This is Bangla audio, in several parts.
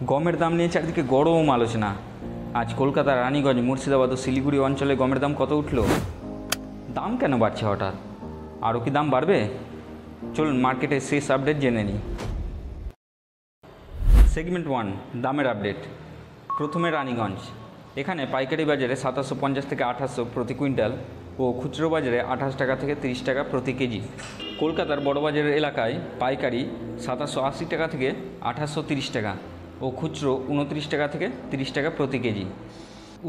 গমের দাম নিয়ে চারিদিকে গরম আলোচনা। আজ কলকাতা, রানীগঞ্জ, মুর্শিদাবাদ ও শিলিগুড়ি অঞ্চলে গমের দাম কত উঠল? দাম কেন বাড়ছে হঠাৎ? আরও কি দাম বাড়বে? চলুন মার্কেটের শেষ আপডেট জেনে নিই। সেগমেন্ট 1, দামের আপডেট। প্রথমে রানীগঞ্জ। এখানে পাইকারি বাজারে 2750 থেকে 2800 প্রতি কুইন্টাল ও খুচরো বাজারে 28 টাকা থেকে 30 টাকা প্রতি কেজি। কলকাতার বড়বাজারের এলাকায় পাইকারি 2780 টাকা থেকে 2830 টাকা ও খুচরো 29 টাকা থেকে 30 টাকা প্রতি কেজি।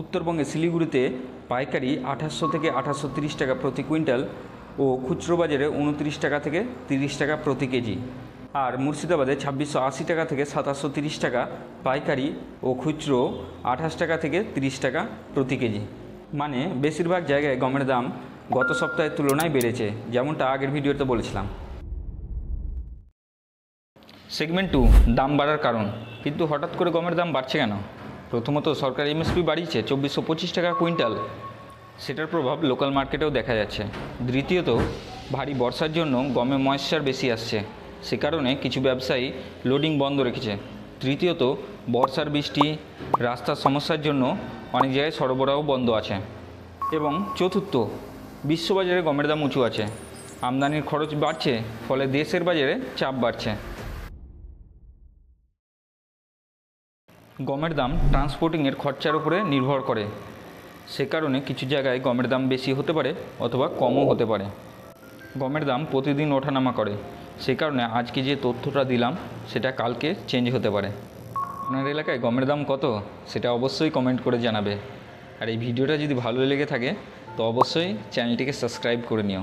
উত্তরবঙ্গে শিলিগুড়িতে পাইকারি 2800 থেকে 2830 টাকা প্রতি কুইন্টাল ও খুচরো বাজারে 29 টাকা থেকে 30 টাকা প্রতি কেজি। আর মুর্শিদাবাদে 2680 টাকা থেকে 2730 টাকা পাইকারি ও খুচরো 28 টাকা থেকে 30 টাকা প্রতি কেজি। মানে বেশিরভাগ জায়গায় গমের দাম গত সপ্তাহের তুলনায় বেড়েছে, যেমনটা আগের ভিডিওতে বলেছিলাম। সেগমেন্ট 2, দাম বাড়ার কারণ। কিন্তু হঠাৎ করে গমের দাম বাড়ছে কেন? প্রথমত সরকার এমএসপি বাড়িয়েছে 2425 টাকা কুইন্টাল, সেটার প্রভাব লোকাল মার্কেটেও দেখা যাচ্ছে। দ্বিতীয়ত ভারী বর্ষার জন্য গমে ময়েশ্চার বেশি আসছে, সে কারণে কিছু ব্যবসায়ী লোডিং বন্ধ রেখেছে। তৃতীয়ত বর্ষার বৃষ্টি, রাস্তার সমস্যার জন্য অনেক জায়গায় সরবরাহ বন্ধ আছে। এবং চতুর্থ, বিশ্ববাজারে গমের দাম উঁচু আছে, আমদানির খরচ বাড়ছে, ফলে দেশের বাজারে চাপ বাড়ছে। গমের দাম ট্রান্সপোর্টিংয়ের খরচার উপরে নির্ভর করে, সে কারণে কিছু জায়গায় গমের দাম বেশি হতে পারে অথবা কমও হতে পারে। গমের দাম প্রতিদিন ওঠানামা করে, সে কারণে আজকে যে তথ্যটা দিলাম সেটা কালকে চেঞ্জ হতে পারে। আপনার এলাকায় গমের দাম কত সেটা অবশ্যই কমেন্ট করে জানাবে। আর এই ভিডিওটা যদি ভালো লেগে থাকে তো অবশ্যই চ্যানেলটিকে সাবস্ক্রাইব করে নিও।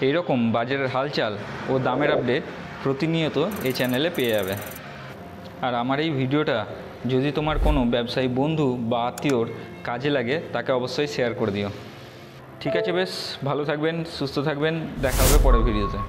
এইরকম বাজারের হালচাল ও দামের আপডেট প্রতিনিয়ত এই চ্যানেলে পেয়ে যাবে। আর আমার এই ভিডিওটা যদি তোমার কোনো ব্যবসায়ী বন্ধু বা আত্মীয়র কাজে লাগে তাকে অবশ্যই শেয়ার করে দিও। ঠিক আছে, বেশ ভালো থাকবেন, সুস্থ থাকবেন, দেখা হবে পরের ভিডিওতে।